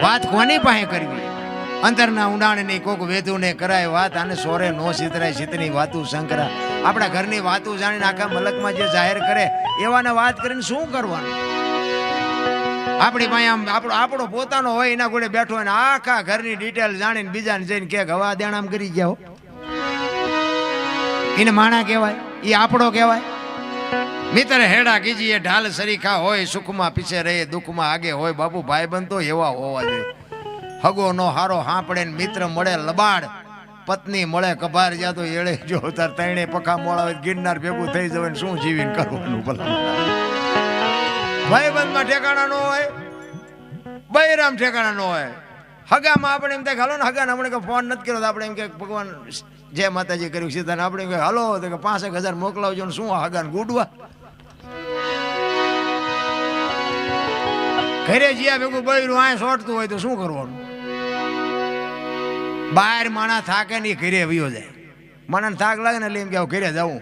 વાત કોની પાસે કરવી? અંતરના ઊંડાણની કોક વેદુને કરાય વાત, આને સોરે નો સિતરાય સિતની વાતું શંકરા. આપણા ઘરની વાતું જાણીને આખા મલકમાં જે જાહેર કરે એવાને વાત કરીને શું કરવાનું? આપણી પાસે આમ આપણો પોતાનો હોય એના જોડે બેઠો હોય ને આખા ઘરની ડિટેલ જાણીને બીજાને જઈને કે હવા દેણામ કરી ગયા હો, એને માણા કહેવાય? એ આપણો કહેવાય? મિત્ર હેડા કીજીએ ઢાલ સરીખા હોય, સુખમાં પીછે રહે દુઃખમાં આગે હોય. બાપુ ભાઈબંધ તો એવા હોવા જોઈએ. હગો નો હારો હાંપડે ને મિત્ર મળે લબાડ, પત્ની મળે કભાર જા તો એળે જો તાર તણે પખા મોળા હોય ગિરનાર ભેગું થઈ જવાય ને શું જીવીને કરવાનું ભલા? ભાઈબંધમાં ઠેકાણા ન હોય, બૈરામ ઠેકાણા ન હોય. હગામાં આપણે એમ થાય હાલો ને, હગાને આપણે ફોન નથી કર્યો તો આપણે એમ કે ભગવાન જય માતાજી કર્યું સીધા ને આપણે એમ કે હાલો તો કે 5,000 મોકલાવજો ને શું હગાને ગુડવા? ઘરે જ્યાં ભેગું બૈરું આ સોટતું હોય તો શું કરવાનું? બહાર માણા થાકે ને ઘરે વયો જાય. માણાને થાક લાગે ને એટલે એમ કે ઘરે જવું.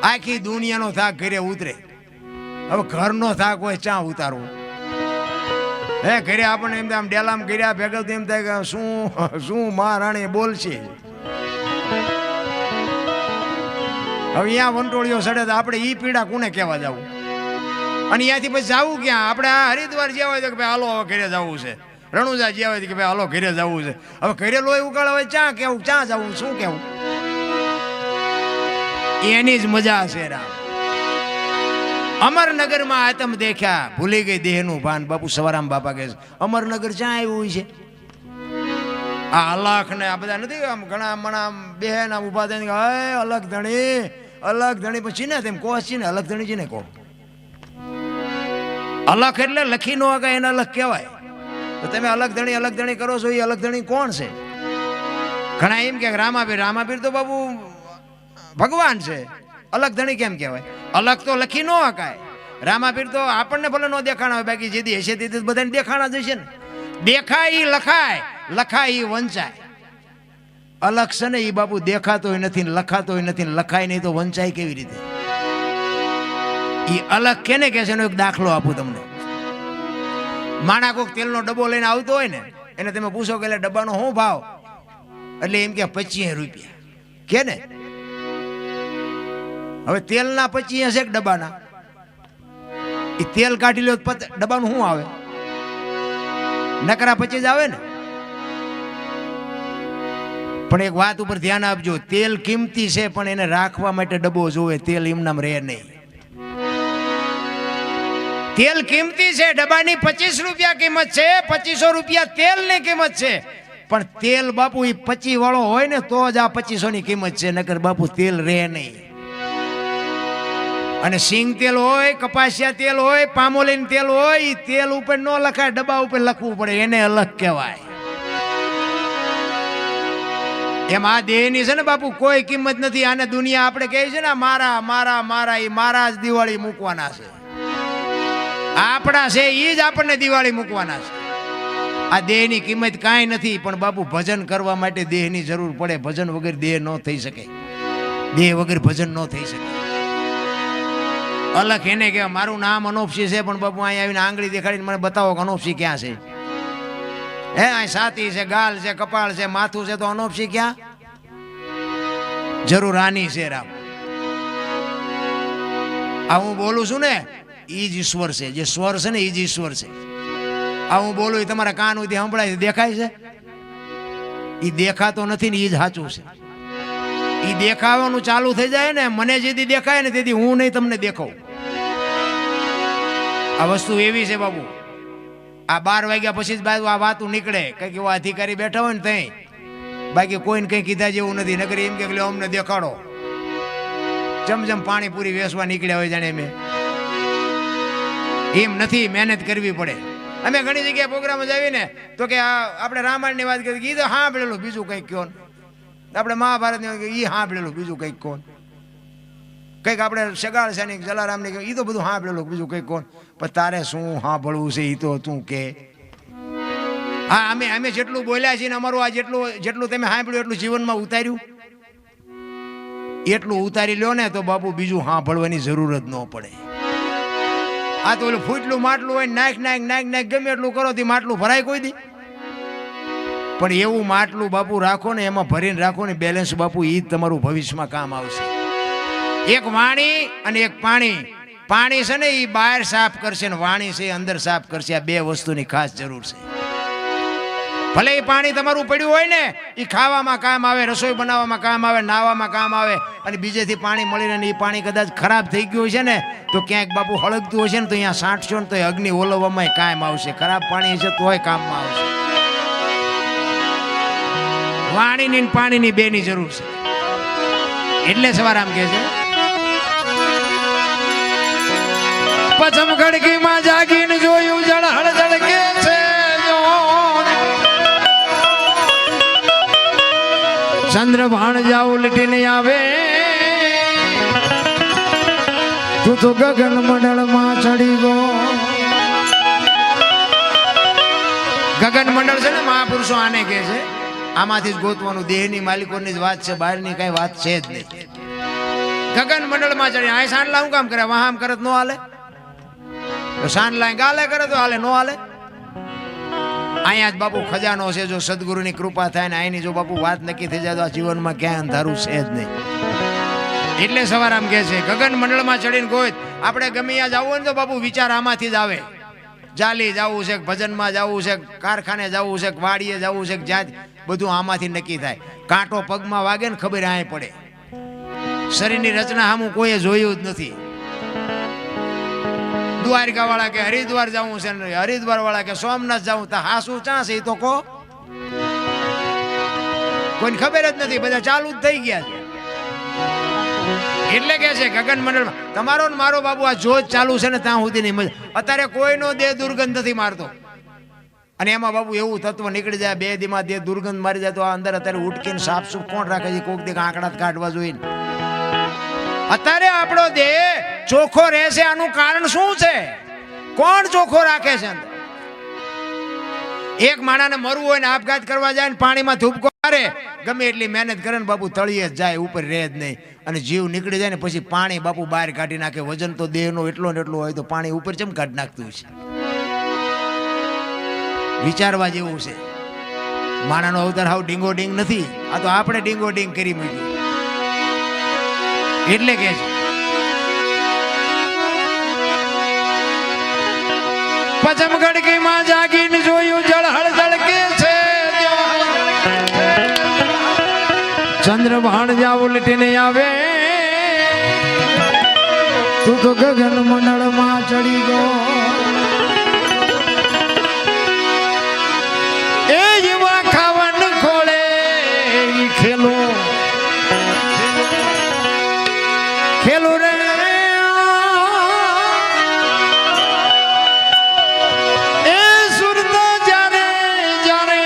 આખી દુનિયાનો થાક ઘરે ઉતરે. હવે ઘરનો થાક હોય ચા ઉતારવો? હે ઘરે આપણને એમ થાય આમ ડેલામ કર્યા ભેગા એમ થાય કે શું મહારાણી બોલશે. હવે અહીંયા વંટોળીઓ સડે તો આપણે ઈ પીડા કોને કહેવા જવું? અને અહીંયાથી પછી જવું ક્યાં? આપણે આ હરિદ્વાર જ્યાં હોય તો કે ભાઈ હાલો હવે ઘરે જવું છે. રણુજા જ્યાં હોય કે ભાઈ હાલો ઘરે જવું છે. હવે ઘરે લોહી ઉકાળે હોય ચા કેવું, ચા જવું, શું કેવું? એની જ મજા છે રામ. અમરનગરમાં આતમ દેખ્યા ભૂલી ગઈ દેહનું ભાન. બાપુ સવારામ બાપા કહે છે અમરનગર ક્યાં આવ્યું હોય છે? આ અલખ ને આ બધા નથી આમ ઘણા મણા બેન આમ ઉભા થઈને અલગ ધણી પછી ને તેમ કહો છે ને અલગ ધણી છે ને કહો. અલખ એટલે લખી નો આગા એને અલગ કહેવાય. તો તમે અલગ ધણી કરો છો, એ અલગ ધણી કોણ છે? ઘણા એમ કે રામાપીર તો બાબુ ભગવાન છે, અલગ ધણી કેમ કહેવાય? અલગ તો લખી નો હકાય. રામાપીર તો આપણને ભલે નો દેખાણા હોય, બાકી જેથી હશે તે બધાને દેખાણા જ હશે ને. દેખાય ઈ લખાય, લખાય ઈ વંચાય. અલગ છે ને એ બાપુ દેખાતોય નથી, લખાતોય નથી, લખાય નહીં તો વંચાય કેવી રીતે? એ અલગ કેને કે છે એનો એક દાખલો આપું તમને. માણા કોઈક તેલનો ડબ્બો લઈને આવતો હોય ને, એને તમે પૂછો કે ડબ્બાનો શું ભાવ? એટલે એમ કે 25 રૂપિયા કે ને. હવે તેલના 25 હશે ડબ્બાના, એ તેલ કાઢી લો ડબ્બાનું શું આવે? નકરા 25 આવે ને. પણ એક વાત ઉપર ધ્યાન આપજો, તેલ કિંમતી છે પણ એને રાખવા માટે ડબ્બો જોવે. તેલ એમનામ રહે નહીં. તેલ કિંમતી છે, ડબ્બાની 25 રૂપિયા કિંમત છે, 2500 રૂપિયા તેલની કિંમત છે. પણ તેલ બાપુ એ 25 વાળો હોય ને તો જ આ 2500 ની કિંમત છે, નકર બાપુ તેલ રહે નહીં. અને સિંગ તેલ હોય, કપાસિયા તેલ હોય, પામોલીન તેલ હોય, એ તેલ ઉપર ન લખાય, ડબ્બા ઉપર લખવું પડે, એને અલગ કહેવાય. એમ આ દેહની છે ને બાપુ કોઈ કિંમત નથી. આને દુનિયા આપણે કહે છે ને મારા મારા મારા, એ મારા જ દિવાળી મૂકવાના છે. આપણા છે એ જ આપણને દિવાળી મૂકવાના છે. આ દેહની કિંમત કાંઈ નથી. પણ બાપુ ભજન કરવા માટે દેહની જરૂર પડે. ભજન વગર દેહ ન થઈ શકે, દેહ વગર ભજન ન થઈ શકે. અલગ એને કે મારું નામ અનોપસી છે, પણ બાપુ અહીં આવીને આંગળી દેખાડીને મને બતાવો કે અનોપસી ક્યાં છે? હે અહીં છાતી છે, ગાલ છે, કપાળ છે, માથું છે, તો અનોપસી ક્યાં? જરૂર આની છે રામ. આ હું બોલું છું ને ઈ જ ઈશ્વર છે. જે સ્વર છે ને ઈ જ ઈશ્વર છે. આ હું બોલું એ તમારા કાન સુધી સંભળાય, દેખાય છે? એ દેખાતો નથી ને એ જ સાચું છે. એ દેખાવાનું ચાલુ થઈ જાય ને, મને જેથી દેખાય ને તેથી હું નહીં તમને દેખાઉં. આ વસ્તુ એવી છે બાબુ. આ 12 વાગ્યા પછી જ બાજુ આ વાતું નીકળે, કઈક એવા અધિકારી બેઠા હોય ને તઈ. બાકી કોઈને કઈ કીધા જેવું નથી. નકર એમ કે અમને દેખાડો, જમ પાણીપુરી વેચવા નીકળ્યા હોય જાણે. એમ નથી, મહેનત કરવી પડે. અમે ઘણી જગ્યાએ પ્રોગ્રામ જ આવીને તો કે આપણે રામાયણની વાત કરી, કીધું સાંભળેલું બીજું કંઈક કહો. આપણે મહાભારતની વાત કરી, એ સાંભળેલું બીજું કંઈક કહો. કંઈક આપણે સગાળ સૈનિક જલારામની એ તો બધું સાંભળેલું બીજું કંઈક કહો. પણ તારે શું સાંભળવું છે એ તો તું કે. હા અમે જેટલું બોલ્યા છીએ ને અમારું આ જેટલું તમે સાંભળ્યું એટલું જીવનમાં ઉતાર્યું, એટલું ઉતારી લો ને તો બાપુ બીજું સાંભળવાની જરૂર જ ન પડે. આ તો ઓલું ફૂટલું માટલું હોય, નાખ નાખ નાખ નાખ ગમે એટલું કરો તે માટલું ભરાય કોઈ દી? પણ એવું માટલું બાપુ રાખો ને, એમાં ભરીને રાખો ને બેલેન્સ બાપુ, એ જ તમારું ભવિષ્યમાં કામ આવશે. એક વાણી અને એક પાણી. પાણી છે ને એ બહાર સાફ કરશે ને વાણી છે અંદર સાફ કરશે. આ બે વસ્તુની ખાસ જરૂર છે. ભલે એ પાણી તમારું પડ્યું હોય ને, એ ખાવામાં કામ આવે, રસોઈ બનાવવામાં કામ આવે, નાવામાં કામ આવે, અને બીજેથી પાણી મળીને એ પાણી કદાચ ખરાબ થઈ ગયું છે ને, તો ક્યાંક બાપુ હળગતું હશે ને તો અહીંયા સાંટશો ને તો અગ્નિ ઓલવવામાં કામ આવશે. ખરાબ પાણી છે તોય કામમાં આવશે. વાણીની પાણીની બેની જરૂર છે. એટલે સવારામ કહે છે, પચમ ખડકીમાં જાગીને જોયું જળ હળદળ કે છે, ચંદ્ર ભાણ જાવ લટીને આવે, તું તો ગગન મંડળમાં ચડી ગયો. ગગન મંડળ છે ને મહાપુરુષો આને કહે છે. આમાંથી જ ગોતવાનું. દેહની માલિકોની જ વાત છે, બહારની કઈ વાત છે જ નહીં. ગગન મંડળમાં ચડી. આ સાંડલા શું કામ કરે? વાહામ કરે તો ન હાલે? સાંડલા ગાલે કરે તો હાલે? ન હાલે. અહીંયા જ બાપુ ખજાનો છે. જો સદગુરુની કૃપા થાય ને અહીંની જો બાપુ વાત નક્કી થઈ જાય તો આ જીવનમાં ક્યાંય અંધારું છે જ નહીં. એટલે સવારામ કહે છે, ગગન મંડળમાં ચડીને ગોત. આપણે ગમે ત્યાં જવું ને તો બાપુ વિચાર આમાંથી જ આવે. જાલી જવું છે, ભજનમાં જવું છે, કારખાને જવું છે, વાડીએ જવું છે, જ્યાં બધું આમાંથી નક્કી થાય. કાંટો પગમાં વાગે ને ખબર આય પડે. શરીરની રચના સામું કોઈએ જોયું જ નથી. દ્વારકા વાળા કે હરિદ્વાર જવું છે, હરિદ્વાર વાળા કે સોમનાથ જવું, તો હા શું ચા છે એ તો કહો. કોઈને ખબર જ નથી. બધા ચાલુ જ થઈ ગયા છે. એટલે કે છે ગગન મંડળમાં તમારો ને મારો બાબુ આ જોજ ચાલુ છે ને ત્યાં સુધી નહીં મજા. અત્યારે કોઈનો દેહ દુર્ગંધ નથી મારતો. અને એમાં બાબુ એવું તત્વ નીકળી જાય 2 દીમાં દેહ દુર્ગંધ મારી જાય તો આ અંદર અત્યારે ઉટકીને સાફ સુફ કોણ રાખે છે? કોક દી આંકડા કાઢવા જોઈએ. અત્યારે આપણો દેહ ચોખ્ખો રહેશે આનું કારણ શું છે? કોણ ચોખ્ખો રાખે છે? એક માણાને મરવું હોય ને આપઘાત કરવા જાય ને પાણીમાં ધૂપકો મારે, ગમે એટલી મહેનત કરે ને બાપુ તળિયે જ જાય, ઉપર રહે જ નહીં. અને જીવ નીકળી જાય ને પછી પાણી બાપુ બહાર કાઢી નાખે. વજન તો દેહનો એટલો ને એટલો હોય તો પાણી ઉપર ચમ કાઢી નાખતું છે? વિચારવા જેવું છે. માણાનો અવતાર હાવ ડીંગો ડીંગ નથી. આ તો આપણે ડીંગો ડીંગ કરી મૂક્યું. એટલે કે છે પચમ ગડકીમાં જાગીને જોયું જળ હળદળ કે છે, ચંદ્ર ભાણ જાવ લટીને આવે, તું તો ગગન મંડળમાં ચડી ગયો. એ યુવા ખાવન ખોળે ખેલો ખેલો રે, એ સુરત જાને જાને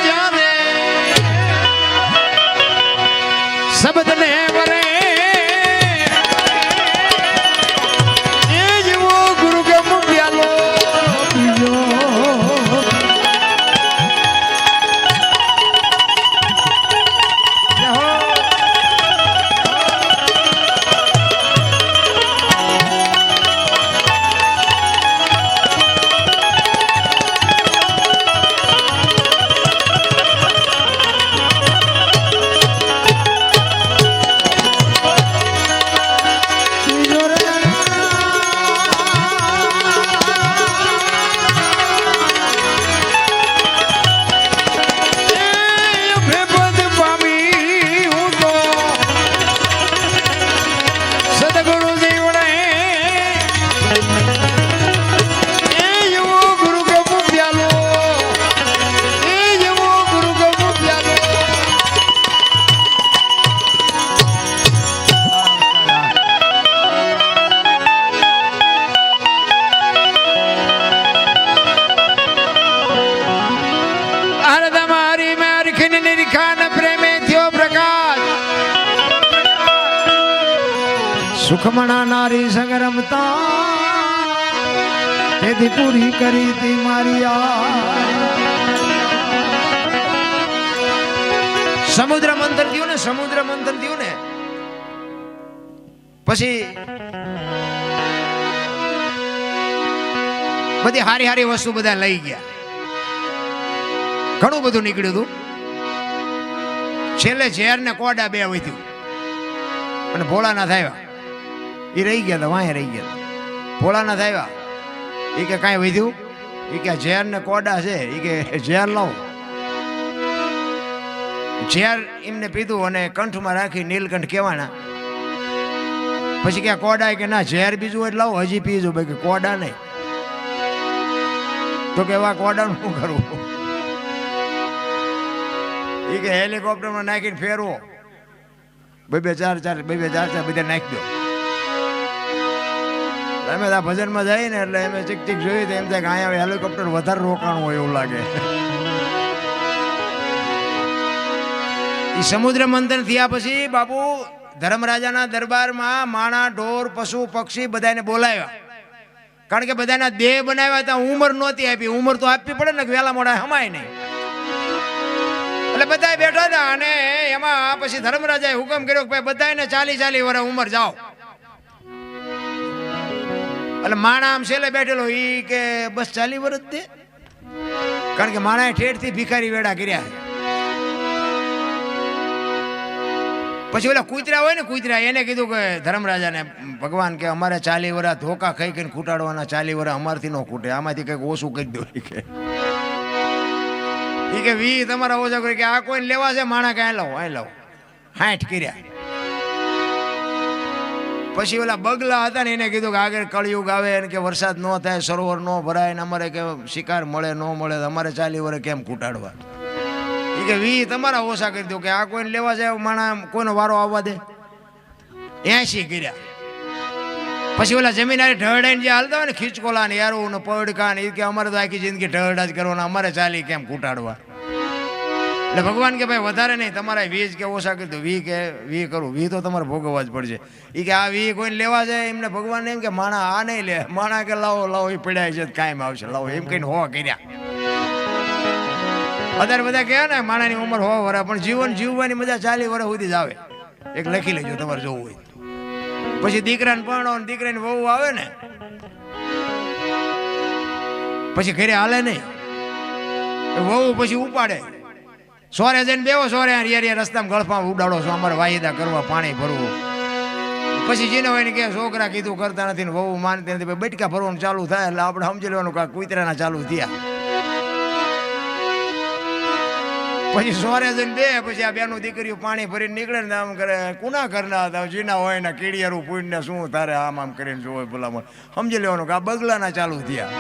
જાને શબ્દ ને વરે, એ જેવો ગુરુ ગમ પ્યાલો પીજો. સુખમણા નારી સંગ રમતા તેથી પૂરી કરી તી મારી સમુદ્ર મંથન થયું ને, સમુદ્ર મંથન થયું ને પછી બધી હારી હારી વસ્તુ બધા લઈ ગયા, ઘણું બધું નીકળ્યું હતું. છેલ્લે ઝેર ને કોડા બે વધ્યું અને ભોળાનાથ આવ્યા. એ રહી ગયા હતા, વાંહે રહી ગયા હતા. ભોળાનાથ આવ્યા, એ કે કાંઈ વધ્યું? એ કે ઝેર ને કોડા છે. એ કે ઝેર લાવો. ઝેર એમને પીધું અને કંઠમાં રાખી નીલકંઠ કહેવાના. પછી કે કોડા? કે ના, ઝેર બીજું એટલે લાવો, હજી પીજો. ભાઈ કે કોડા નહીં. તો કે એવા કોડાનું શું કરવું? એ કે હેલિકોપ્ટરમાં નાખીને ફેરવો, બે ચાર બધા નાખી દો. અમે આ ભજનમાં જઈએ ને એટલે અમે ચીક ચીક જોયું તો એમ થાય કે અહીંયા હેલિકોપ્ટર વધારે રોકાણું હોય એવું લાગે. એ સમુદ્ર મંથન થયા પછી બાપુ ધર્મરાજાના દરબારમાં માણા, ઢોર, પશુ, પક્ષી બધાને બોલાવ્યા. કારણ કે બધાના દેહ બનાવ્યા હતા, ઉંમર નહોતી આપી. ઉંમર તો આપવી પડે ને, વહેલા મોડા હમાય નહીં. એટલે બધા બેઠા હતા અને એમાં પછી ધર્મરાજાએ હુકમ કર્યો કે ભાઈ બધાને 40 વર્ષ ઉંમર જાઓ. એટલે માણા આમ છેલ્લે બેઠેલો, ઈ કે બસ 40 વર્ષ દે. કારણ કે માણાએ ઠેઠથી ભિખારી વેડા કર્યા. પછી ઓલા કૂતરા હોય ને, કૂતરા એને કીધું કે ધર્મરાજાને, ભગવાન કે અમારે 40 વર્ષ ધોકા ખાઈ કરીને ખૂટાડવાના, 40 વર્ષ અમારથી ન ખૂટે, આમાંથી કંઈક ઓછું કરી દો. એ કે 20 તમારા ઓછા કરી. કે આ કોઈને લેવા છે માણા? કે લાવો, અહીં લાવો. 60 કર્યા. પછી ઓલા બગલા હતા ને એને કીધું કે આગળ કળિયુગ આવે ને કે વરસાદ ન થાય, સરોવર ન ભરાય ને અમારે કે શિકાર મળે ન મળે, અમારે 40 વર્ષ કેમ ખૂટાડવા? એ કે 20 તમારા ઓછા કરી દો. કે આ કોઈને લેવા જાય માણા, કોઈનો વારો આવવા દે. 80 કર્યા. પછી ઓલા જમીન ઢળડાઈને જે હાલતા હોય ને, ખીચકોલા ને યારું ને પડકા ને, એ કે અમારે તો આખી જિંદગી ઢળડા જ કરવાના, અમારે 40 કેમ ખૂટાડવા? એટલે ભગવાન કે ભાઈ વધારે નહીં, તમારે 20 કે ઓછા કરી દો. 20 કે 20 કરું, 20 તો તમારે ભોગવવા જ પડશે. એ કે આ 20 કોઈને લેવા જાય? એમને ભગવાન એમ કે માણા આ નહીં લે. માણા કે લાવો લાવો, એ પડ્યા છે કાયમ આવશે, લાવો. એમ કહીને 100 કર્યા. અત્યારે બધા કહે ને માણાની ઉંમર 100 વર્ષ, પણ જીવન જીવવાની મજા 40 વર્ષ સુધી જ આવે. એક લખી લેજો તમારે જોવું હોય. પછી દીકરાને પરણો ને દીકરાની વહુ આવે ને, પછી ઘરે હાલે નહીં. વહુ પછી ઉપાડે, સોરે જઈને બેવો, સોરે રસ્તામાં ગળફામાં ઉડાડો છો, અમારે વાયદા કરવા, પાણી ભરવું. પછી જેને હોય ને કે છોકરા કીધું કરતા નથી ને વહુ માનતી નથી, બટકા ભરવાનું ચાલુ થાય એટલે આપણે સમજી લેવાનું કે કૂતરાના ચાલુ થયા. પછી સોરે જઈને બે, પછી આ બેનું દીકરીઓ પાણી ભરીને નીકળે ને આમ કરે, કુના કરના હતા જીના હોય ને કીડિયારું પૂઈને શું તારે આમ આમ કરીને જોવે ભલામણ. સમજી લેવાનું કે આ બગલાના ચાલુ થયા.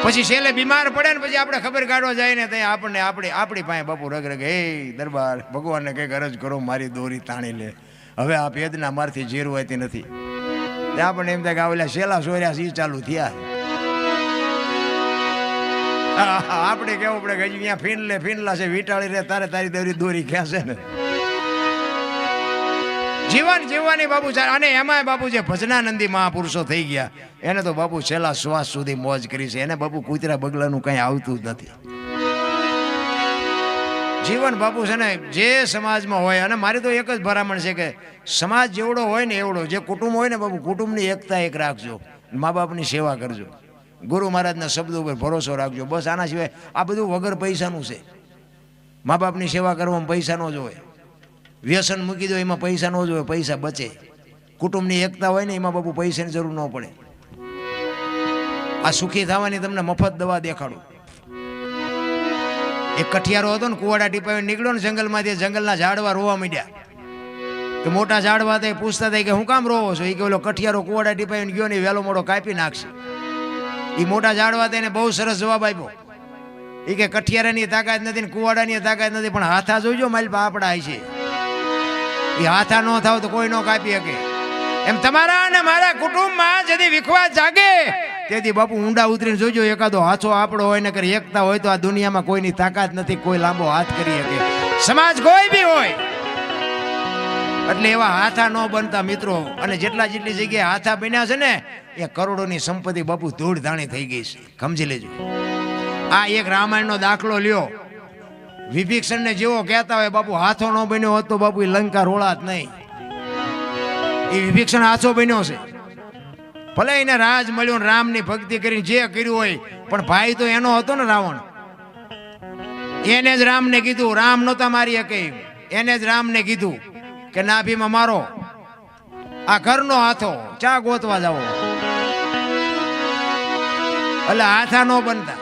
પછી છેલ્લે બીમાર પડે ને પછી આપણે ખબર કાઢવા જાય ને ત્યાં આપણને આપણી પાસે બાપુ રગ રગ, હે દરબાર ભગવાનને કંઈક અરજ કરો, મારી દોરી તાણી લે, હવે આ ભેદના મારથી જીરવાતી નથી. આપણને એમ થાય કે ઓલા શેલા સોર્યા સી ચાલુ થયા. આપણે કેવું પડે કે અહીંયા ફીનલા છે, વીટાળી રે તારે તારી દોરી ખેંચે ને. જીવન જીવવાની બાપુ. અને એમાં બાપુ જે ભજનાનંદી મહાપુરુષો થઈ ગયા એને તો બાપુ છેલ્લા શ્વાસ સુધી મોજ કરી છે. એને બાપુ કૂતરા બગલાનું કઈ આવતું જ નથી. જીવન બાપુ છે ને જે સમાજમાં હોય, અને મારી તો એક જ ભરામણ છે કે સમાજ જેવડો હોય ને એવડો, જે કુટુંબ હોય ને બાપુ, કુટુંબની એકતા એક રાખજો, મા બાપની સેવા કરજો, ગુરુ મહારાજના શબ્દો ઉપર ભરોસો રાખજો. બસ આના સિવાય આ બધું વગર પૈસાનું છે. મા બાપની સેવા કરવામાં પૈસા ન જોવે, વ્યસન મૂકી દો એમાં પૈસા ન જોવે, પૈસા બચે. કુટુંબની એકતા હોય ને એમાં બાપુ પૈસાની જરૂર ન પડે. આ સુખી થવાની તમને મફત દવા દેખાડું. એક કઠિયારો હતો ને, કુવાડા ટીપાવી નીકળ્યો ને જંગલમાંથી, જંગલના ઝાડવા રોવા માંડ્યા. તો મોટા ઝાડવા હતા એ પૂછતા હતા કે હું કામ રોવો છો? એ કે ઓલો કઠિયારો કુવાડા ટીપાવીને ગયો ને વહેલો મોડો કાપી નાખશે. એ મોટા ઝાડવા હતા એને બહુ સરસ જવાબ આપ્યો. એ કે કઠિયારાની તાકાત નથી ને કુવાડાની તાકાત નથી, પણ હાથા જોઈજો માલપા આપડા છે. એ હાથા ન થાવ તો કોઈ ન કાપી શકે. એમ તમારા અને મારા કુટુંબમાં જદી વિખવાદ જાગે તેથી બાપુ ઊંડા ઉતરીને જોજો, એકાદો હાથો આપણો હોય ને કરી એકતા હોય તો આ દુનિયામાં કોઈની તાકાત નથી, કોઈ લાંબો હાથ કરી શકે. સમાજ કોઈ બી હોય એટલે એવા હાથા ન બનતા મિત્રો. અને જેટલી જગ્યાએ હાથા બન્યા છે ને એ કરોડોની સંપત્તિ બાપુ ધૂળ ધાણી થઈ ગઈ છે, સમજી લેજો. આ એક રામાયણનો દાખલો લ્યો. વિભીક્ષણને જેવો કહેતા હોય બાપુ હાથો ન બન્યો હોત તો બાપુ લંકા રોળાત નહીં. એ વિભીક્ષણ હાથો બન્યો છે. ભલે એને રાજ મળ્યું ને રામની ભક્તિ કરીને જે કર્યું હોય, પણ ભાઈ તો એનો હતો ને રાવણ. એને જ રામને કીધું, રામ નહોતા મારી શકે, એને જ રામને કીધું કે નાભીમાં મારો આ ઘરનો હાથો, ચા ગોતવા જાવો. એટલે હાથા નો બનતા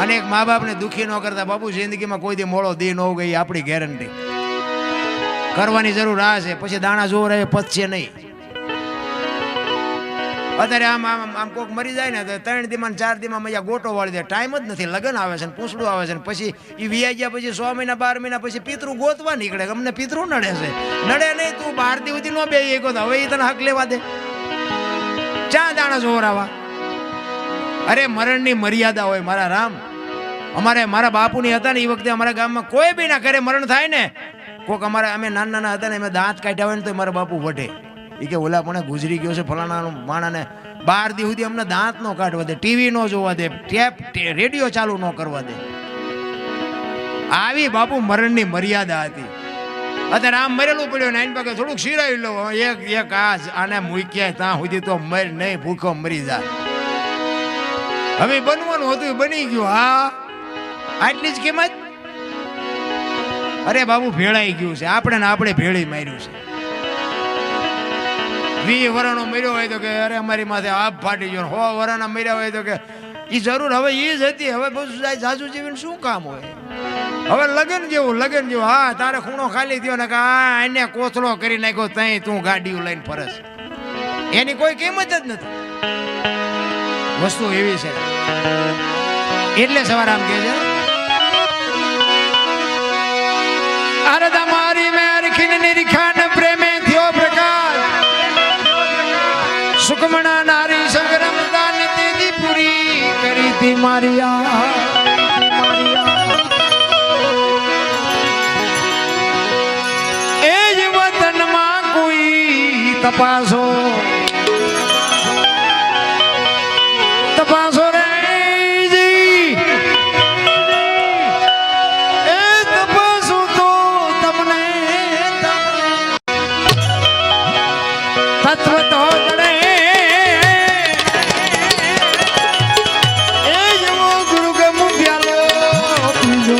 અને એક મા બાપને દુખી ન કરતા. બાપુ જિંદગીમાં કોઈ દી મોડો દી ન ગઈ આપણી ગેરંટી. કરવાની જરૂર આ છે, પછી દાણા જોર રહે પચશે નહીં. અત્યારે આમ આમ આમ કોક મરી જાય ને તો 3 દીમાં 4 દીમાં મજા ગોટો વાળી દે. ટાઈમ જ નથી. લગ્ન આવે છે ને પૂછડું આવે છે ને પછી એ વિયાઈ ગયા પછી 6 મહિના 12 મહિના પછી પિતૃ ગોતવા નીકળે. અમને પિતૃ નડે છે. નડે નહીં, તું 12 દી સુધી ન બે એક હવે એ તને હક લેવા દે. ચા દાણા જોર આવા. અરે મરણની મર્યાદા હોય મારા રામ. મારા બાપુની હતા ને એ વખતે અમારા ગામમાં કોઈ બી ના ઘરે મરણ થાય ને, કોક અમારે અમે નાના હતા ને અમે દાંત કાઢ્યા હોય ને તો મારા બાપુ વઢે. એ કે ઓલા પણ ગુજરી ગયો છે ફલાણા માણાને 12 દી સુધી અમને દાંત નો કાઢવા દે, ટીવી નો જોવા દે, રેડિયો ચાલુ ન કરવા દે. આવી બાપુ મરણની મર્યાદા હતી. અત્યારે આમ મરેલું પડ્યું ને આની પાસે થોડુંક શીરાવી લો, એક આને મૂક્યા ત્યાં સુધી તો મર નહીં, ભૂખો મરી જાય. હવે બનવાનું હતું બની ગયું. હા, આટલી જ કિંમત. અરે બાબુ ભેળાઈ ગયું છે. આપણે ને આપણે ભેળી માર્યું છે. 20 વર્ષનો મર્યો હોય તો કે અરે અમારી માથે આપ ફાટી ગયો. 100 વર્ષના મર્યા હોય તો કે એ જરૂર હવે એ જ હતી. હવે બધું સાસુ જીવીને શું કામ હોય? હવે લગન જેવું. હા, તારે ખૂણો ખાલી થયો ને કે એને કોથળો કરી નાખ્યો તઈ તું ગાડીઓ લઈને ફરસ. એની કોઈ કિંમત જ નથી. વસ્તુ એવી છે. એટલે સવાર આમ કે છે, અરે તમારી મેર ખીન નિરખાન પ્રેમે થયો પ્રકાશ, સુકમણા નારી સંગ્રમતા ને તેજી પૂરી કરી તી મારી એ જ વતનમાં કોઈ તપાસો રે જી, એ તપાસો તો તમને તત્વ તો જડે. એ જવો ગુરુ ગમુ પ્યાલો પીજો.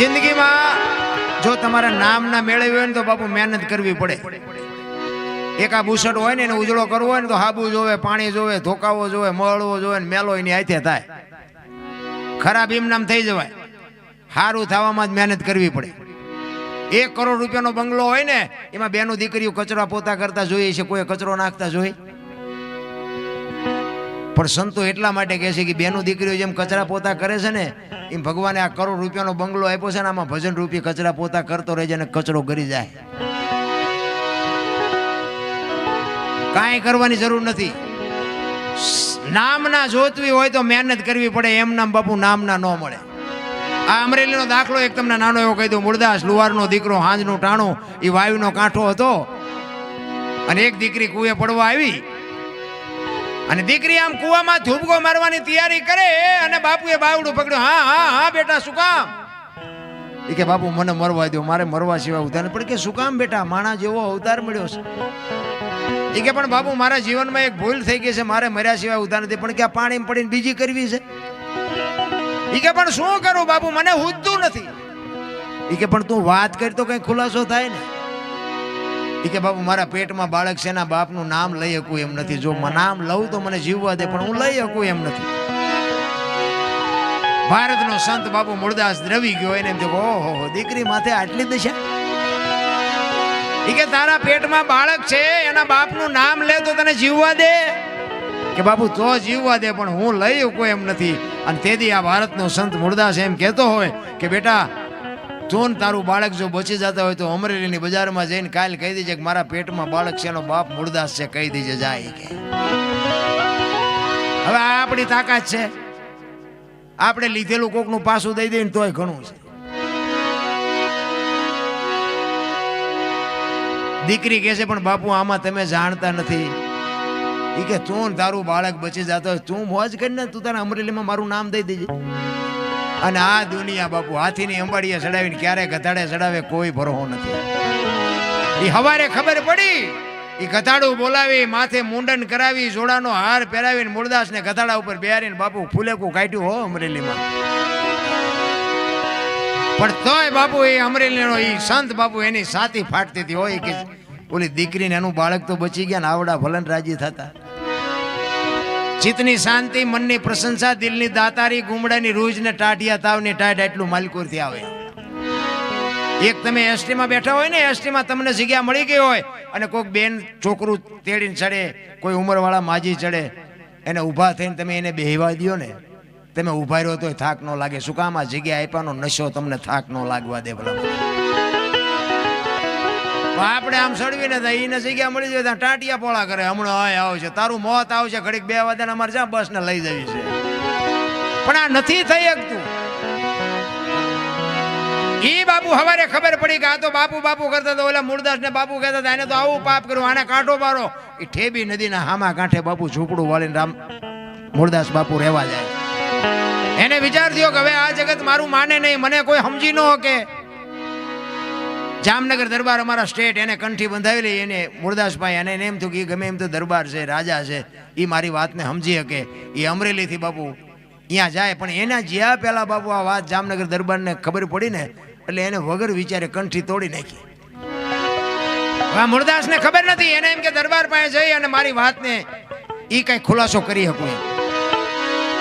જિંદગીમાં જો તમારા નામ ના મેળવ્યું હોય ને તો બાપુ મહેનત કરવી પડે. એક આ બુસટ હોય ને એને ઉજળો કરવો હોય ને તો હાબુ જોવે, પાણી જોવે, ધોકાવો જોવે, મળવો જોવે ને મેલો એની હાથે થાય. ખરાબ ઇમનામ થઈ જવાય. સારું થવામાં જ મહેનત કરવી પડે. 1 કરોડ રૂપિયાનો બંગલો હોય ને એમાં બેનું દીકરીઓ કચરા પોતા કરતા જોઈએ છે, કોઈ કચરો નાખતા જોઈ? પણ સંતો એટલા માટે કહે છે કે બેનું દીકરીઓ જેમ કચરા પોતા કરે છે ને એમ ભગવાને આ કરોડ રૂપિયાનો બંગલો આપ્યો છે ને આમાં ભજન રૂપી કચરા પોતા કરતો રહેજે અને કચરો ગરી જાય. કાંઈ કરવાની જરૂર નથી. નામના જોતવી હોય તો મહેનત કરવી પડે. એમ નામ બાપુ નામના ન મળે. આ અમરેલીનો દાખલો એક તમને નાનો એવો કહી દઉં. મૂળદાસ લુહારનો દીકરો, હાંજનું ટાણું, એ વાયુનો કાંઠો હતો અને એક દીકરી કુએ પડવા આવી અને દીકરી આમ કુવામાં ધૂબકો મારવાની તૈયારી કરે અને બાપુએ બાવડું પકડ્યું. હા બેટા શું કામ? એ કે બાપુ મને મરવા દો, મારે મરવા સિવાય ઉધાર પડે. કે શું કામ બેટા? માણા જેવો અવતાર મળ્યો છે. એ કે પણ બાપુ મારા જીવનમાં એક ભૂલ થઈ ગઈ છે, મારે મર્યા સિવાય ઉધાર નથી. પણ કે પાણીમાં પડીને બીજી કરવી છે. એ કે પણ શું કરું બાપુ, મને હુજતું નથી. એ કે પણ તું વાત કરી તો કઈ ખુલાસો થાય ને. એ કે બાપુ મારા પેટમાં બાળક છે એના બાપનું નામ લઈ શકું એમ નથી. જો નામ લઉં તો મને જીવવા દે, પણ હું લઈ શકું એમ નથી. ભારતનો સંત બાપુ મૂળદાસ દ્રવી ગયો એને એમ થયું, ઓહો દીકરી માથે આટલી દશા. એ કે તારા પેટમાં બાળક છે એના બાપનું નામ લે તો તને જીવવા દે? કે બાપુ તો જીવવા દે, પણ હું લઈ શકું એમ નથી. અને તેથી આ ભારતનો સંત મૂળદાસ એમ કહેતો હોય કે બેટા તું તારું બાળક જો બચી જતા હોય તો અમરેલીની બજારમાં જઈને કાલ કહી દેજે કે મારા પેટમાં બાળક છે એનો બાપ મૂળદાસ છે, કહી દેજે જાય. કે હવે આ આપણી તાકાત છે, આપણે લીધેલું કોકનું પાછું દઈ દઈએ તોય ઘણું છે. દીકરી કહે છે પણ બાપુ આમાં તમે જાણતા નથી. એ કે તું તારું બાળક બચી જતો હોય તું મોજ કરીને તું તારા અમરેલીમાં મારું નામ દઈ દેજે. અને આ દુનિયા બાપુ હાથીની અંબાડીએ ચડાવીને ક્યારે ગધાડે ચડાવે કોઈ ભરોસો નથી. એ હવારે ખબર પડી, એ ગધાડું બોલાવી માથે મુંડન કરાવી જોડાનો હાર પહેરાવીને મૂળદાસને ગધાડા ઉપર બેહારીને બાપુ ફૂલેકું કાઢ્યું હો અમરેલીમાં. પણ તોય બાપુ એ અમરેલીનો એ સંત બાપુ એની સાથી ફાટતી હતી હોય કે ઓલી દીકરીને એનું બાળક તો બચી ગયા ને આવડા ભલન રાજી થતા. ચિત્તની શાંતિ, મનની પ્રશંસા, દિલની દાતારી, ગુમડાની રૂજ ને ટાઢિયા તાવની ટાઢ એટલું માલકુરથી આવે. એક તમે એસટીમાં બેઠા હોય ને, એસટીમાં તમને જગ્યા મળી ગઈ હોય અને કોઈક બેન છોકરું તેડીને ચડે, કોઈ ઉંમરવાળા માજી ચડે, એને ઊભા થઈને તમે એને બેહવા દો ને, તમે ઊભા રહ્યો તોય થાક ન લાગે. શું કામ? આ જગ્યા આપ્યાનો નશો તમને થાક ન લાગવા દે. ભલા આપણે આમ સડવીને એને જગ્યા મળી જાય ત્યાં ટાટિયા પોળા કરે, હમણાં આય આવશે, તારું મોત આવશે, ઘડીક 2 વાગ્યાને અમારે જ્યાં બસ ને લઈ જવી છે. પણ આ નથી થઈ શકતું. ઈ બાપુ હવારે ખબર પડી કે આ તો બાપુ બાપુ કરતા હતા, ઓલા મૂળદાસ ને બાપુ કહેતા હતા એને તો આવું પાપ કર્યું, આને કાંઠો મારો. એ ઠેબી નદીના હામા કાંઠે બાપુ ઝૂંપડું વાળીને રામ મૂળદાસ બાપુ રહેવા જાય. એને વિચાર થયો કે હવે આ જગત મારું માને નહીં, મને કોઈ સમજી ન શકે. જામનગર દરબાર અમારા સ્ટેટ એને કંઠી બંધાવેલી, એને મૂળદાસભાઈ અને એને એમ થયું કે ગમે એમ તો દરબાર છે, રાજા છે, એ મારી વાતને સમજી શકે. એ અમરેલીથી બાપુ અહીંયા જાય, પણ એના જ્યાં પહેલા બાપુ આ વાત જામનગર દરબારને ખબર પડી ને એટલે એને વગર વિચારે કંઠી તોડી નાખી. મૂળદાસને ખબર નથી, એને એમ કે દરબાર પાસે જઈ અને મારી વાતને એ કઈ ખુલાસો કરી શકું એમ.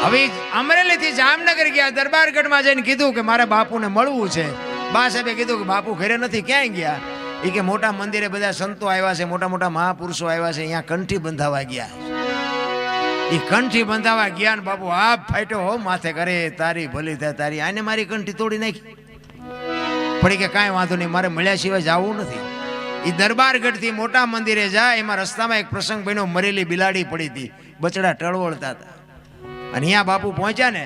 હવે અમરેલીથી જામનગર ગયા, દરબારગઢમાં જઈને કીધું કે મારે બાપુને મળવું છે. બા સાહેબે કીધું કે બાપુ ઘરે નથી, ક્યાંય ગયા? એ કે મોટા મંદિરે બધા સંતો આવ્યા છે, મોટા મોટા મહાપુરુષો આવ્યા છે, અહીંયા કંઠી બંધાવા ગયા. એ કંઠી બંધાવા ગયા ને બાપુ આપ ફાટ્યો હો માથે, કરે તારી ભલી થાય તારી, આને મારી કંઠી તોડી નાખી. પડી કે કાંઈ વાંધો નહીં, મારે મળ્યા સિવાય જવું નથી. એ દરબારગઢથી મોટા મંદિરે જાય, એમાં રસ્તામાં એક પ્રસંગ બન્યો, મરેલી બિલાડી પડી હતી, બચડા ટળવળતા હતા. અને અહીંયા બાપુ પહોંચ્યા ને,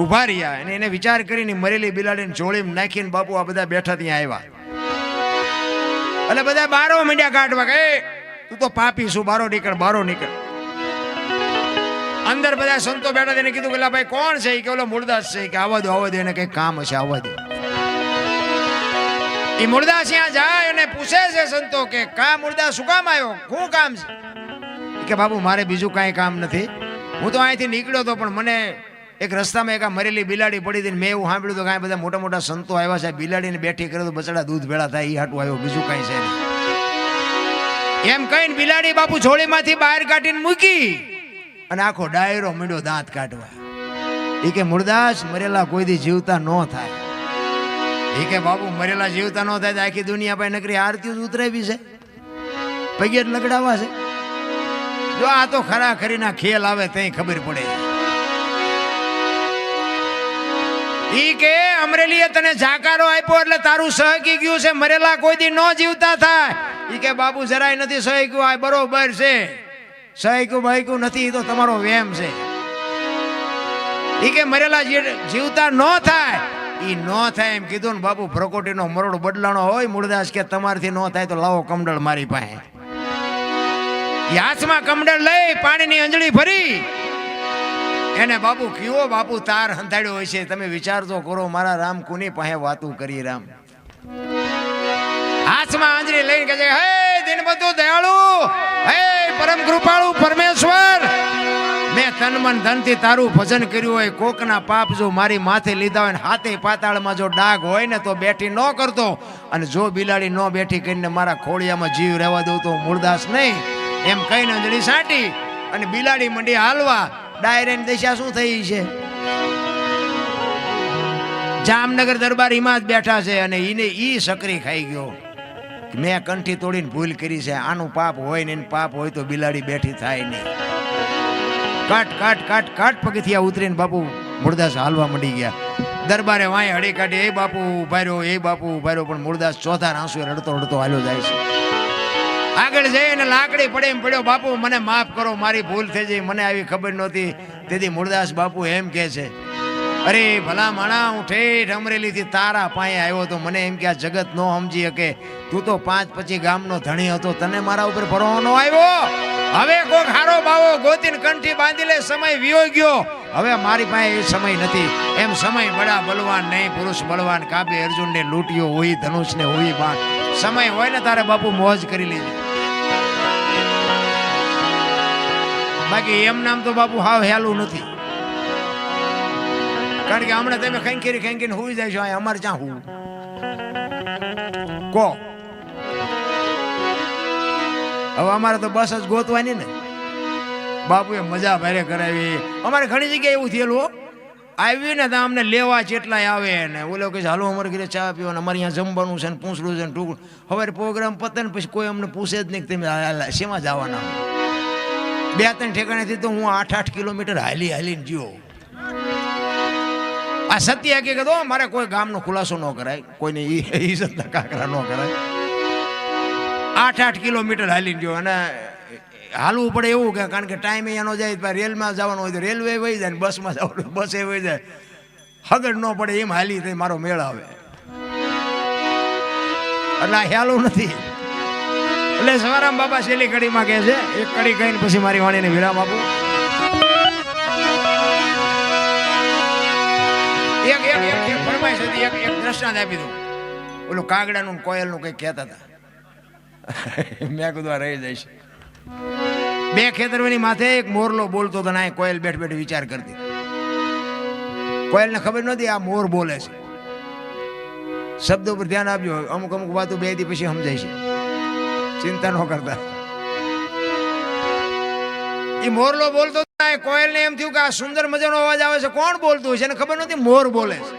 ઉભા રહ્યા અને એને વિચાર કરીને મરેલી બિલાડીને જોડીમાં નાખીને બાપુ આ બધા બેઠા ત્યાં આવ્યા. એટલે બધા બારો મીંડ્યા કાઢવા કે તું તો પાપી શું, બારો નીકળ, બારો નીકળ. અંદર બધા સંતો બેઠા તેને કીધું કે ભાઈ કોણ છે? કે ઓલો મૂળદાસ છે. કે આવવા દો એને કઈ કામ હશે, આવવા દો. એ મૂળદાસ ત્યાં જાય અને પૂછે છે સંતો કે કા મૂળદાસ શું કામ આવ્યો, શું કામ છે? કે બાપુ મારે બીજું કાંઈ કામ નથી, હું તો અહીંથી નીકળ્યો હતો પણ મને એક રસ્તામાં એક મરેલી બિલાડી પડી હતી, મેં એવું સાંભળ્યું હતું કે બધા મોટા મોટા સંતો આવ્યા છે, બિલાડીને બેઠી કરે તો બચડા દૂધ ભેળા થાય, એ હાટું આવ્યો, બીજું કાંઈ છે નહીં. એમ કહીને બિલાડી બાપુ જોડીમાંથી બહાર કાઢીને મૂકી અને આખો ડાયરો મીંડ્યો દાંત કાઢવા. એ કે મૂળદાસ મરેલા કોઈ દી જીવતા ન થાય. એ કે બાપુ મરેલા જીવતા ન થાય તો આખી દુનિયા પાસે નકરી આરતીઓ જ ઉતરાવી છે, પગે જ લગડાવા છે. જો આ તો ખરા ખરીના ખેલ આવે ત્યાં ખબર પડે. ઈ કે અમરેલીએ તને જાકારો આપ્યો એટલે તારું સહકી ગયું છે, મરેલા કોઈ દી ન જીવતા થાય. ઈ કે બાપુ જરાય નથી સહક્યું, આ બરોબર છે, સહક્યું બાઈકું નથી, તો તમારો વેમ છે. ઈ કે મરેલા જીવતા ન થાય, ઈ ન થાય એમ કીધું ને બાપુ પ્રકોટીનો મરોડ બદલાણો હોય. મૂળદાસ કે તમારથી ન થાય તો લાવો કમડળ મારી પાસે. હાથમાં કમડળ લઈ પાણીની અંજળી ભરી એને બાપુ કયો બાપુ તાર હંધાડ્યો હોય છે, તમે વિચાર તો કરો મારા રામ કોની પાસે વાતું કરી. રામ હાથમાં આંજળી લઈને કહે છે હે દિનબંધુ દયાળુ, હે પરમ કૃપાળુ પરમેશ્વર, મેં તન મન ધનથી તારું ભજન કર્યું હોય, કોકના પાપ જો મારી માથે લીધા હોય, હાથે પાતાળમાં જો ડાઘ હોય ને તો બેઠી ન કરતો, અને જો બિલાડી ન બેઠી કરીને મારા ખોળિયામાં જીવ રહેવા દઉં તો મૂળદાસ નહીં. એમ કહીને અંજળી સાંટી અને બિલાડી મંડી હાલવા. ડાયરેની દશા શું થઈ છે? જામનગર દરબાર હિમાત બેઠા છે અને ઈને ઈ સકરી ખાઈ ગયો. મેં કંઠી તોડીને ભૂલ કરી છે, આનું પાપ હોય ને પાપ હોય તો બિલાડી બેઠી થાય નહીં. કાટ કાટ કાટ કાટ પગથિયા ઉતરીને બાપુ મૂળદાસ હાલવા મંડી ગયા. દરબારે વાંય હળી કાઢી, એ બાપુ ઉભા રહ્યો, એ બાપુ ઉભા રહ્યો, પણ મૂળદાસ ચોથા આંસુ રડતો રડતો હાલ્યો જાય છે. આગળ જઈને લાકડી પડે એમ પડ્યો, બાપુ મને માફ કરો, મારી ભૂલ થઈ જઈ, મને આવી ખબર નહોતી. તેથી મૂળદાસ બાપુ એમ કહે છે, અરે ભલા માણા, હું ઠેઠ અમરેલીથી તારા પાસે આવ્યો તો મને એમ કે આ જગત નો સમજી શકે, તું તો 5-25 ગામનો ધણી હતો, તને મારા ઉપર ભરવાનો આવ્યો. હવે કોક હારો બાવો ગોતીને કંઠી બાંધી લે, સમય વિયો ગયો. હવે મારી પાસે એ સમય નથી. એમ સમય બડા બલવાન નહીં, પુરુષ બળવાન, કાબે અર્જુનને લૂંટ્યો હોય, ધનુષને હોય બાણ. સમય હોય ને તારે બાપુ મોજ કરી લેજે, બાકી એમ નામ તો બાપુ હાવ હેલું નથી. કારણ કે હમણાં તમે ખેંકીને હુઈ જાય છો, અમારે ક્યાં હું કો? હવે અમારે તો બસ જ ગોતવાની ને. બાપુએ મજા ભારે કરાવી. અમારે ઘણી જગ્યાએ એવું થયેલું, આવી ને તો અમને લેવા ચેટલાય આવે ને ઓલો કે હાલો અમારે ઘરે ચા પીવાનું, અમારે અહીંયા જમવાનું છે ને પૂછડું છે ને ટૂંકું. હવે પ્રોગ્રામ પતે ને પછી કોઈ અમને પૂછે જ નહીં કે તમે શેમાં જવાના. 2-3 ઠેકાણેથી તો હું 8-8 કિલોમીટર હાલીને જીવો. આ સત્ય હકીકત હો. મારે કોઈ ગામનો ખુલાસો ન કરાય, કોઈને ઈજ્જતના કાકરા ન કરાય. 8-8 કિલોમીટર હાલીને ગયો. અને હાલવું પડે એવું કે કારણ કે ટાઈમ અહીંયા ન જાય, રેલમાં જવાનું હોય તો રેલવે વહી જાય, બસમાં જવાનું બસે વહી જાય, હગડ ન પડે એમ હાલી તો મારો મેળ આવે. એટલે આ હેલું નથી. એટલે સવારામ બાબા છેલ્લી કડીમાં કહે છે, એક કડી કહીને પછી મારી વાણીને વિરામ આપું. એક ફરમાઈશ હતી, એક દ્રષ્ટાંત આપી દઉં. ઓલું કાગડાનું કોયલનું કંઈક કહેતા હતા. મેં કીધું રહી જાય છે. 2 ખેતરોની માથે એક મોરલો બોલતો હતો, ને કોયલ બેઠ વિચાર કરતી. કોયલને ખબર નહોતી આ મોર બોલે છે. શબ્દો પર ધ્યાન આપજો, અમુક વાતો 2 દી પછી સમજાય છે, ચિંતા ન કરતા. એ મોરલો બોલતો, કોયલને એમ થયું કે આ સુંદર મજાનો અવાજ આવે છે, કોણ બોલતું છે? એને ખબર નહોતી મોર બોલે છે.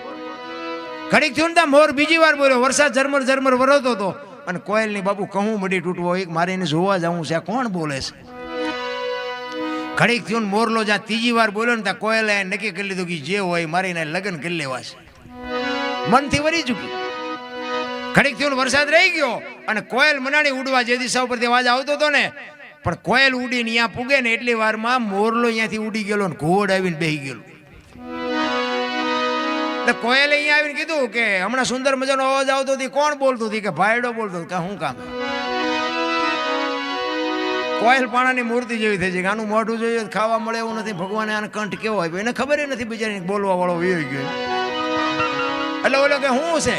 ઘડીક થયું ને મોર બીજી વાર બોલ્યો. વરસાદ ઝરમર વરસતો હતો અને કોયલની બાપુ કહું મડી તૂટવો, મારે એને જોવા જવું છે, કોણ બોલે છે? ઘડીક થયું ને મોરલો જ્યાં 3જી વાર બોલ્યો ને ત્યાં કોયલે નક્કી કરી લીધું કે જે હોય મારે એને લગ્ન કરી લેવા છે. મનથી વરી ચૂકી. ઘડીક થયું ને વરસાદ રહી ગયો અને કોયલ મનાણી ઉડવા જે દિશા ઉપરથી અવાજ આવતો હતો ને, પણ કોયલ ઉડીને અહીંયા પૂગે ને એટલી વારમાં મોરલો અહીંયાથી ઉડી ગયેલો ને ઘોડ આવીને બેહી ગયેલો. એટલે કોયલે અહીંયા આવીને કીધું કે હમણાં સુંદર મજાનો અવાજ આવતો હતી, કોણ બોલતું હતી? કે ભાઈડો બોલતો. કે શું કામ? કોયલ પાણાની મૂર્તિ જેવી થઈ છે કે આનું મોઢું જોઈએ ખાવા મળે એવું નથી. ભગવાને આને કંઠ કેવો આપ્યો એને ખબર નથી, બિચારી બોલવા વાળો વયો ગયો. એટલે ઓલો કે શું છે,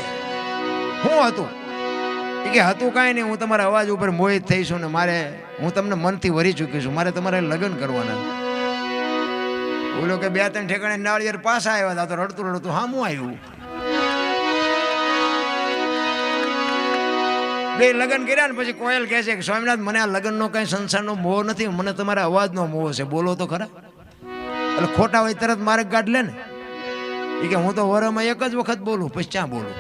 શું હતું? કે હતું કાંઈ નહીં, હું તમારા અવાજ ઉપર મોહિત થઈશું ને મારે, હું તમને મનથી વરી ચૂકી છું, મારે તમારે લગ્ન કરવાના. બોલો કે 2-3 ઠેકાણે નાળિયેર પાછા આવ્યા હતા તો રડતું હામું આવ્યું. 2 લગ્ન કર્યા ને પછી કોયલ કહે છે કે સ્વામિનાથ, મને આ લગ્નનો કઈ સંસારનો મોહ નથી, મને તમારા અવાજનો મોહ છે, બોલો તો ખરા. એટલે ખોટા હોય તરત મારે ગાઢ લે ને. એ કે હું તો વરમાં 1 જ વખત બોલું, પછી ક્યાં બોલું?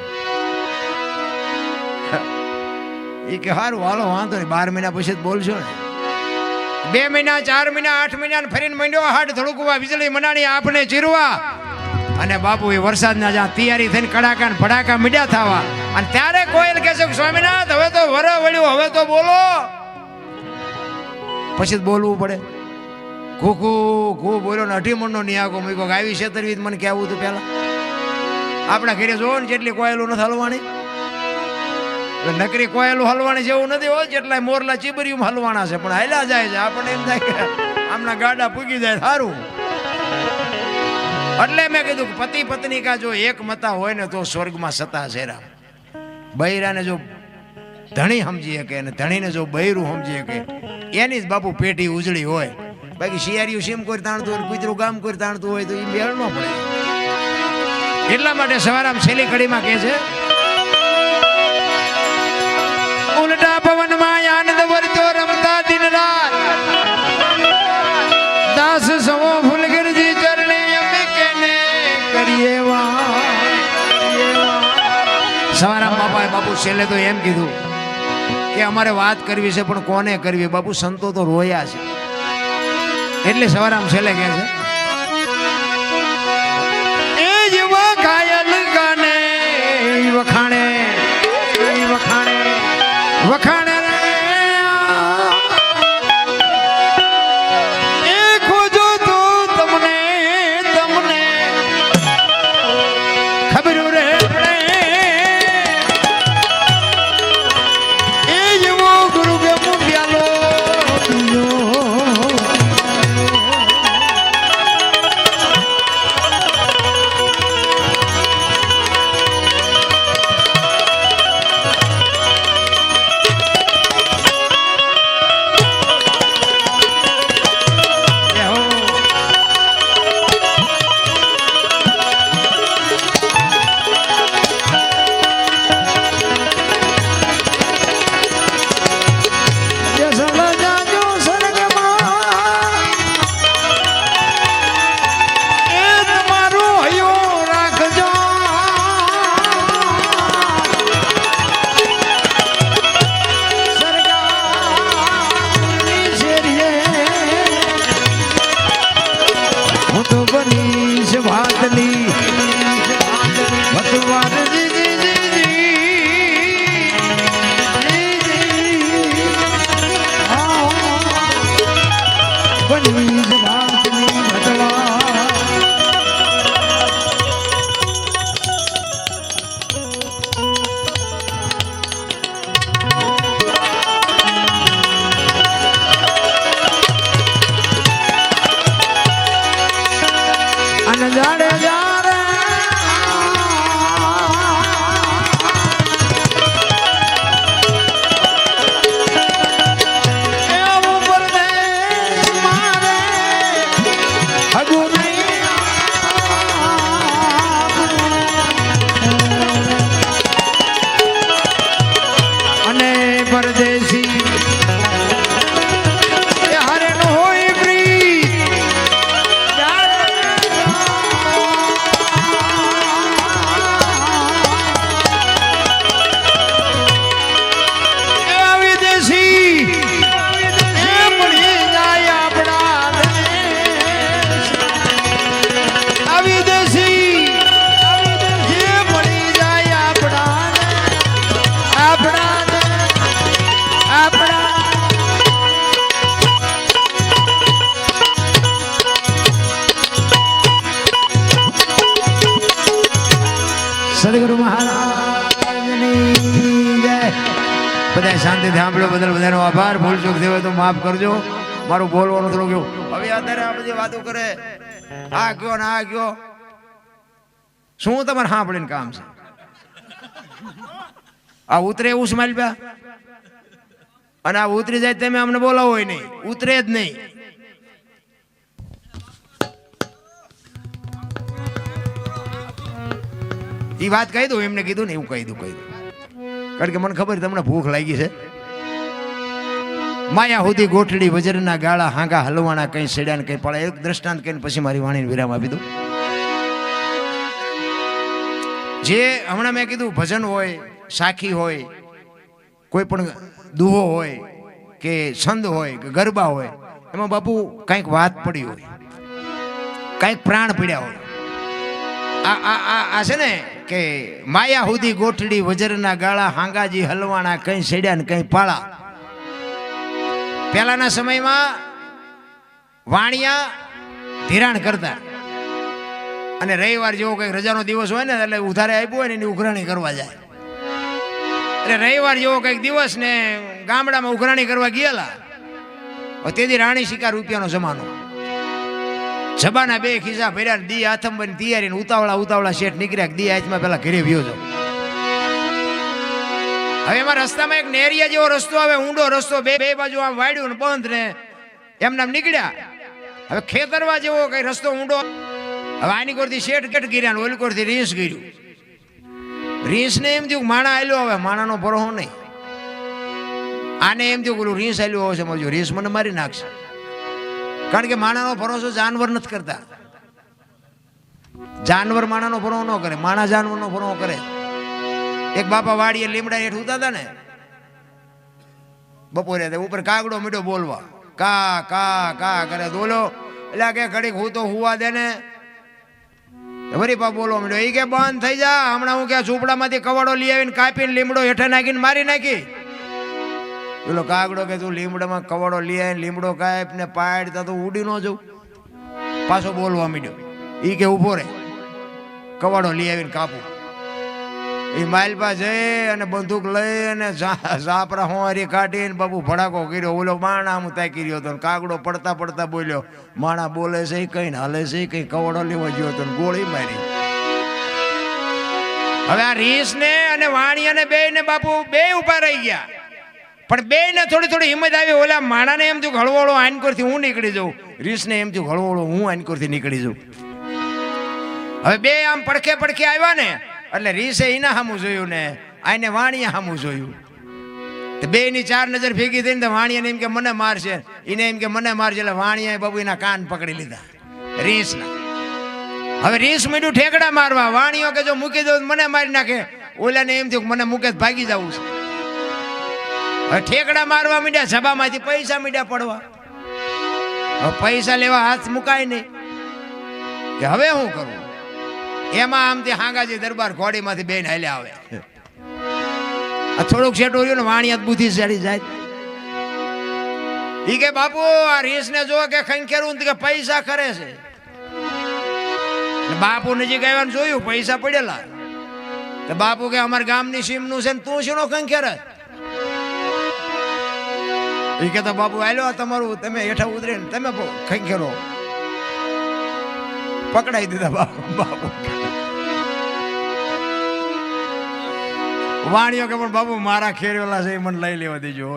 એ કે સારું હાલો વાંધો નહીં, 12 મહિના પછી જ બોલશો ને. 2 મહિના 4 મહિના 8 મહિના ફરીને મંડ્યો હાડ ધડકવા, વીજળી મનાણી આપને ચીરવા. અને બાપુ એ વરસાદના જ્યાં તૈયારી થઈને કડાકા ને ભડાકા મીડ્યા થવા, અને ત્યારે કોયલ કહે છે સ્વામિનાથ હવે તો વર વળ્યું, હવે તો બોલો. પછી જ બોલવું પડે. ઘૂ બોલ્યો ને 18 મણનો નિયાકો મૂક્યો. આવી છેતરવી મને કહેવું હતું પેલા. આપણા ઘરે જોવો ને જેટલી કોયલું નથી હલવાની, નકરી કોયલું હલવાની જેવું નથી હોય, જેટલા મોરલા ચીબરિયું હલવાના છે, પણ હાલ્યા જાય છે. આપણને એમ થાય કે આમના ગાડા પૂગી જાય સારું. એટલે મેં કીધું પતિ પત્ની કા જો એક મતા હોય ને તો સ્વર્ગમાં સતા છે. બૈરાને જો ધણી સમજી શકે અને ધણીને જો બૈરું સમજી શકે, એની જ બાપુ પેટી ઉજળી હોય. બાકી શિયાળિયું સીમ કોઈ તાણતું હોય, કૂતરું ગામ કોઈ તાણતું હોય તો એ મેળ ન પડે. એટલા માટે સવારામ છેલ્લી કડીમાં કહે છે, ઉલટા પવનમાં આનંદ વર્તો રમતા દિન રાત, દાસ સમો ફૂલગીરજી ચરણે અમે કેને કરીએ સવારામ બાપાએ બાપુ છેલ્લે તો એમ કીધું કે અમારે વાત કરવી છે પણ કોને કરવી? બાપુ સંતો તો રોયા છે. એટલે સવારામ છેલ્લે કહે છે, એ જેવા ઘાયલ ગાને વખાણે વખાણે વખાણે એ ખોજો તો તમને તમને ખબર રે એ જેવો ગુરુ ગમુ પ્યાલો સદગુરુ મહારાજની જય. બધા શાંતિથી સાંભળો, બદલ બધાનો આભાર. ભૂલ ચૂક થયો હોય તો માફ કરજો. મારું બોલવાનું થોડું કેવું હવે અત્યારે આ બધી વાતો કરે, આ કયો ને આ કયો, શું તમારે સાંભળીને કામ છે? આ ઉતરે એવું સ્માઈલ પ્યા અને આ ઉતરી જાય તમે અમને બોલાવો હોય નહીં, ઉતરે જ નહીં. એ વાત કહી દઉં, એમને કીધું ને એવું કહી દઉં. કારણ કે મને ખબર તમને ભૂખ લાગી છે. માયા સુધી ગોઠડી વજરના ગાળા હાંગા હલવાના કઈ સેડ્યા ને કઈ પડે. એક દ્રષ્ટાંત કહીને પછી મારી વાણીને વિરામ આપી દઉં. જે હમણાં મેં કીધું ભજન હોય, સાખી હોય, કોઈ પણ દુહો હોય કે છંદ હોય કે ગરબા હોય, એમાં બાપુ કંઈક વાત પડી હોય, કંઈક પ્રાણ પીડ્યા હોય. આ છે ને કે માયા સુધી ગોઠડી વજરના ગાળા હાંગાજી હલવાના કઈ સેડ્યા ને કઈ પાળા. પહેલાના સમયમાં વાણિયા ધિરાણ કરતા અને રવિવાર જેવો કઈક રજાનો દિવસ હોય ને એટલે ઉધારે આપ્યું હોય ને એની ઉઘરાણી કરવા જાય. એટલે રવિવાર જેવો કઈક દિવસ ને ગામડામાં ઉઘરાણી કરવા ગયેલા. તેથી રાણી શિકાર રૂપિયાનો જમાનો. જબાના બે ખિસ્સા ભર્યા, દી આથંબની તૈયારી, ઉતાવળા શેઠ નીકળ્યા. દી હાથમાં પેલા ઘરે વ્યો છો. હવે એમાં રસ્તામાં એક નેરિયા જેવો રસ્તો આવે, ઊંડો રસ્તો, બે બાજુ આમ વાડ્યું ને બંધ ને એમ નામ નીકળ્યા. હવે ખેતરવા જેવો કઈ રસ્તો ઊંડો, હવે આની કોરથી શેઠ કેટ ગીર્યા, ઓલી કોરથી રીંસ ગીર્યું. રીંસને એમ થયું માણા આલ્યો, હવે માણાનો ભરોહો નહીં. આને એમ થયું પેલું રીંસ આલ્યો હશે, સમજો રીંસ મને મારી નાખશે. કારણ કે માણાનો ભરોસો જાનવર નથી કરતા. જાનવર માણાનો ભરોહો ન કરે, માણા જાનવરનો ભરોહો કરે. એક બાપા વાડીએ લીમડા હેઠ ઉતા હતા ને બપોરે, ઉપર કાગડો મીઠો બોલવા, કા કા કા કરે. બોલો એટલે કે ઘડીક હું તો હુવા દે ને, વરી પા બોલવા મીઠો. એ કે બંધ થઈ જા, હમણાં હું કે ઝૂંપડામાંથી કવાડો લઈ આવીને કાપીને લીમડો હેઠે નાખીને મારી નાખી. પેલો કાગડો કે તું લીમડામાં કવાડો લઈ આવીને લીમડો કાપ ને પાડતા તો ઉડી ન જવું. પાછો બોલવા મીઠો. એ કે ઉભો રે, કવાડો લઈ આવીને કાપું. એ માલપા જઈ અને બંદૂક લઈ અને ઝાપરા હોરી કાઢીને બાપુ ભડાકો કર્યો. ઓલો માણા હું તાકી રહ્યો હતો, કાગડો પડતા પડતા બોલ્યો, માણા બોલે છે કઈ ને હાલે છે કઈ, કવડો લેવા ગયો હતો, ગોળી મારી. હવે આ રીસ ને અને વાણિયાને બે ને બાપુ બે ઉભા રહી ગયા, પણ બે ને થોડી થોડી હિંમત આવી. ઓલા માણાને એમ થયું હળવોળો આનકોરથી હું નીકળી જાઉં, રીસ ને એમ થયું હળવોળો હું આનકોરથી નીકળી જાઉં. હવે બે આમ પડખે પડખે આવ્યા ને એટલે રીસે એના સામું જોયું ને આને વાણિયા સામું જોયું. બે ની ચાર નજર ભેગી થઈને તો વાણિયાને એમ કે મને મારશે, એને એમ કે મને મારશે. એટલે વાણિયાએ બાબુ એના કાન પકડી લીધા રીસના. હવે રીસ મીઠું ઠેકડા મારવા, વાણિયો કે જો મૂકી દઉં મને મારી નાખે. ઓલાને એમ થયું મને મૂકે ભાગી જવું છે. હવે ઠેકડા મારવા મીડ્યા, સભામાંથી પૈસા મીડ્યા પડવા. હવે પૈસા લેવા હાથ મુકાય નહીં કે હવે શું કરું. એમાં આમથી હાંગાજી દરબાર ઘોડીમાંથી બેન હાલ્યા આવે. આ થોડુંક શેઠું રહ્યું ને વાણિયા બુદ્ધિ ચડી જાય. ઈ કે બાપુ આ રીસ ને જો કે ખંખેરું કે પૈસા કરે છે. બાપુ નજીક આવ્યા જોયું પૈસા પડેલા. તો બાપુ કે અમારા ગામની સીમનું છે ને તું શીનો ખંખેરે. ઈ કે તો બાપુ આલ્યો તમારું, તમે હેઠા ઉતરીને તમે ખંખેરો. પકડાઈ દીધા બાપુ. વાણિયો કે પણ બાપુ મારા ખેરેલા છે મને લઈ લેવા દેજો.